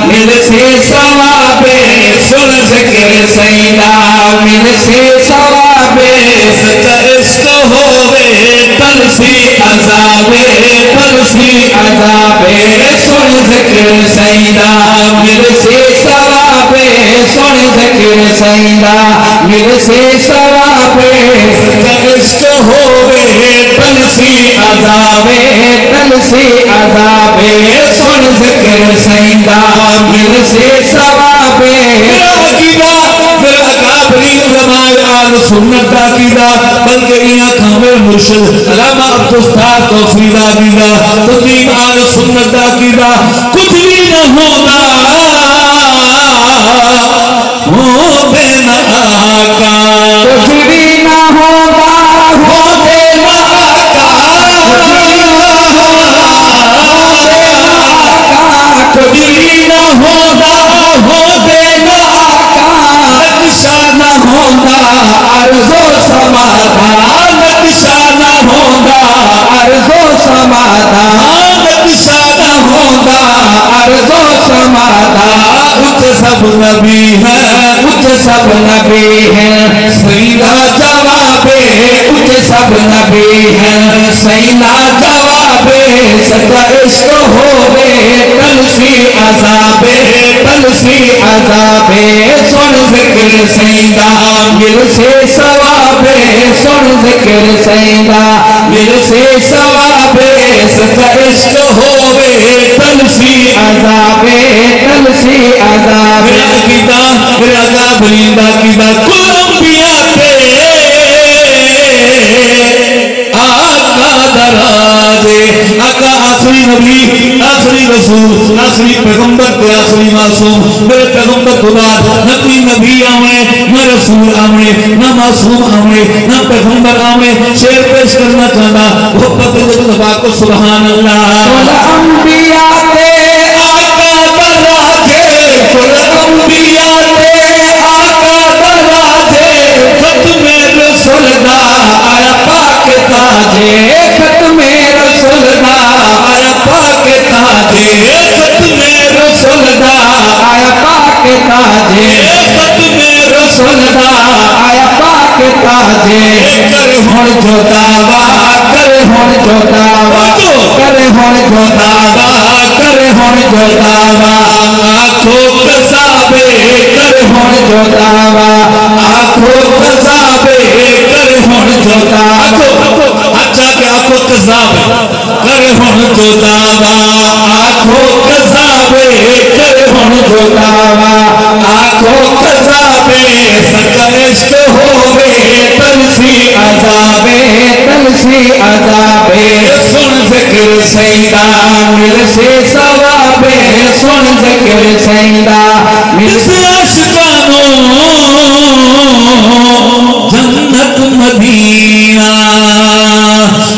مل سے ثواب سن ذکر سیدہ مل سے ثواب سچا عشق ہووے تن سی عذاب سن ذکر سیدہ مل سے ثواب سن ذکر سیدہ مل سے ثواب سچا عشق ہووے تن سی عذاب سن ذکر سیدہ مل سے ثواب میرا اکابرین علماء آل سنت دا کیدا بلکہ یہاں کامل مرشد علامہ عبدالستار توفیق دا کیدا تدین آل سنت دا کیدا کچھ بھی نہ ہونا ہو دینا آقا کچھ بھی نہ ہونا ہو دینا آقا کچھ بھی نہ ہونا ہو دینا آقا نقشہ نہ ہونا عرض و سمادان نقشہ نہ ہونا عرض و سمادان نقشہ نہ ہونا عرض و سمادان اچھ سب نبی ہیں اچھ سب نبی ہیں سیدہ جواب اچھ سب نبی ہیں سیدہ جواب سچا عشق ہووے تن سی عذاب سن ذکر سیدہ مل سے ثواب سن ذکر سیدہ مل سے ثواب سچا عشق ہووے تن سی عذاب میرا عقیدہ میرا اکابرین دا عقیدہ کل انبیاء تھے آقا دراجے آقا آخری نبی آخری رسول آخری پیغمبر تے آخری معصوم میرے پیغمبر کو بعد نبی نبی آمنے نہ رسول آمنے نہ معصوم آمنے نہ پیغمبر آمنے شعر پیش کرنا چاہتا وہ پتہ دبا کو سبحان اللہ کل انبیاء تے آقا دراجے کل انبیاء تے آقا دراجے ختم رسول دا آیا پاک تاجے ختم رسول دا آیا پاک تاجے ختم رسول دا آیا پاک تاجے ختم رسول دا آیا پاک تاجے کر ہون جو دعویٰ کر ہون جو دعویٰ کر ہون جو دعویٰ کر ہون جو دعویٰ آنکھوں قصابے کر ہون جو دعویٰ آنکھوں قصابے کر ہون جو دعویٰ اچھا کہ آنکھوں قصابے کر ہون جو دعویٰ آنکھوں قصابے کر ہون جو دعویٰ آنکھوں قصابے سچا عشق ہووے تن سی عذاب سن ذکر سیدہ مل سے ثواب سن ذکر سیدہ مل سے عاشقانوں جنت مدینہ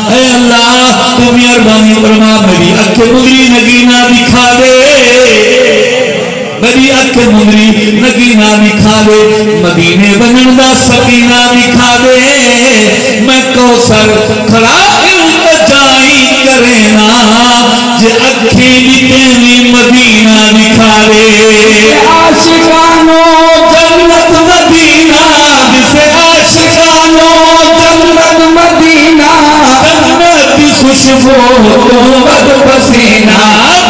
اے اللہ تو مہربانی فرما میری اکھ مدری نگینہ دکھا دے میری اکھ مدری نگینہ دکھا دے مدینے بنن دا سکینہ دکھا دے میں کوثر کھڑا التجائی کرینا جے اکھی نکینی مدینہ دکھا دے عاشقانوں جنت مدینہ جسے عاشقانوں جنت مدینہ جنت دی خوشبو قوت پسینہ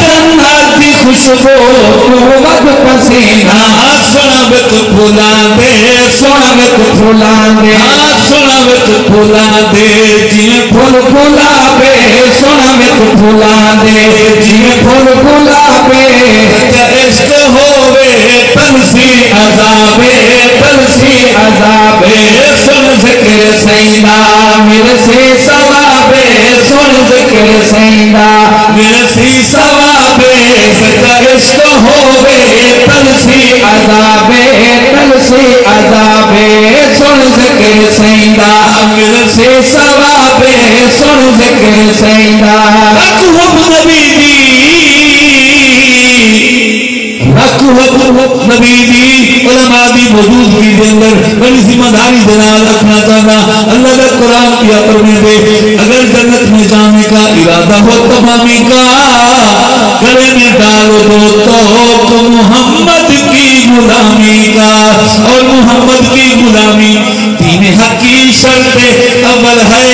جنت دی خوشبو قوت پسینہ سنوت پھولان دے سنوت پھولان دے سنوت پھولان دے جی پھول پھولابے سنوت پھولان دے جی پھول پھولابے سچا عشق ہووے تن سی عذابے سن ذکر سیدہ مل سے ثوابے سن ذکر سیدہ مل سی ثوابے سچا عشق ہووے تن سی عذابے سن ذکر سیدہ مل سے ثوابے سن ذکر سیدہ رکھو نبی دی نبی دی علماء دی موجودگی دے اندر بڑی ذمہ داری دینا رکھنا چاہتا اللہ کا قرآن کیا کرنے دے اگر جنت میں جانے کا ارادہ ہو تمامی کا گلے میں ڈالو تو محمد کی غلامی کا اور محمد کی غلامی دین حق کی شرط اول ہے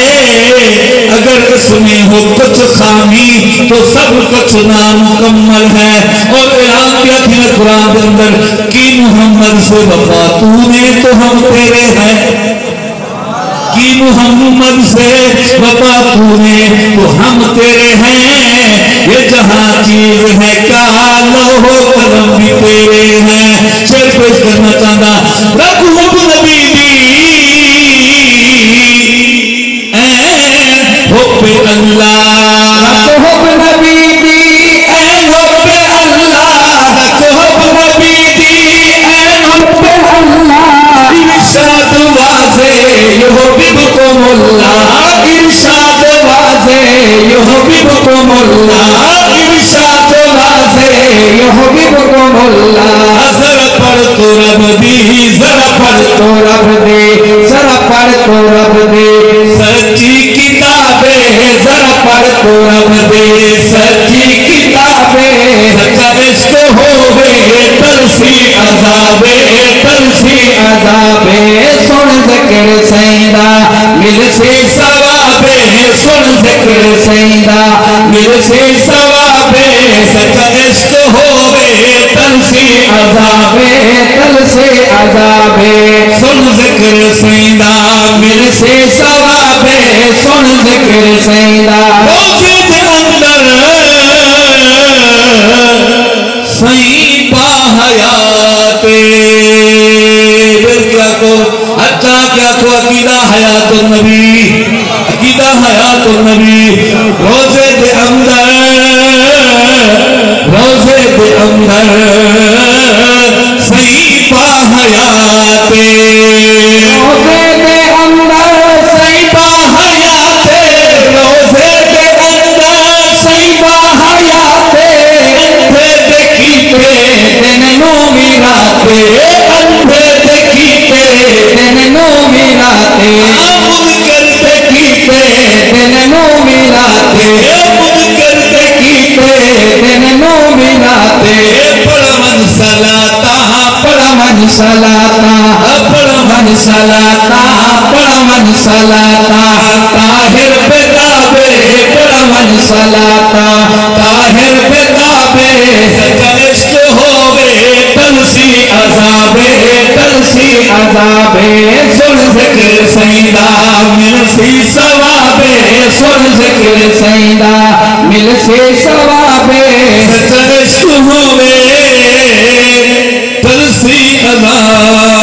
اگر اس میں ہو کچھ خامی تو سب کچھ نامکمل ہے اور اعلان کیا تھی قرآن کے اندر کہ محمد سے وفا تو نے تو ہم تیرے ہیں کہ محمد سے وفا تو نے تو ہم تیرے ہیں یہ جہاں چیز ہے لوح و قلم بھی تیرے ہیں شعر پیش کرنا چاہتا رکھو نبی دی حب اللہ حب نبی دی حب اللہ حب نبی دی حب اللہ ارشاد واضح یحببکم اللہ ارشاد واضح یحببکم اللہ ارشاد واضح یحببکم اللہ ذرا پڑھ تو رب دی ذرا پڑھ تو رب دے ذرا پڑھ تو رب دے سچی کتابیں ذرا پڑھ تو رب دے سچی کتابیں سچا عشق ہوئے تلسی عذابیں سن ذکر سیدہ مل سے ثوابیں سن ذکر سیدہ مل سے ثوابیں سچا عشق ہوئے تلسی عذابیں سن ذکر سیدہ مل سے ثوابیں سن ذکر سیدہ روزے دے اندر سائیں با حیات کیا کو اچھا کیا کو عقیدہ حیات النبی عقیدہ حیات النبی روزے دے اندر سائیں با حیات روزے دے اندر سائیں با حیات روزے دے اندر سائیں با حیات اندھے دیکھیتے دن نو میراتے اندھے دیکھیتے دن نو میراتے منکر دیکھیتے دن نو میراتے منکر دیکھیتے دن نو میراتے پڑھمن صلاتا پڑھمن صلاتا پڑھمن صلاتا پڑھمن صلاتا طاہر بتابے پڑھمن صلاتا طاہر بتابے سچا عشق ہوئے تلسی عذابے سن ذکر سیدہ مل سی ثوابے سن ذکر سیدہ مل سی ثوابے سچا عشق ہوئے تلسی عذابے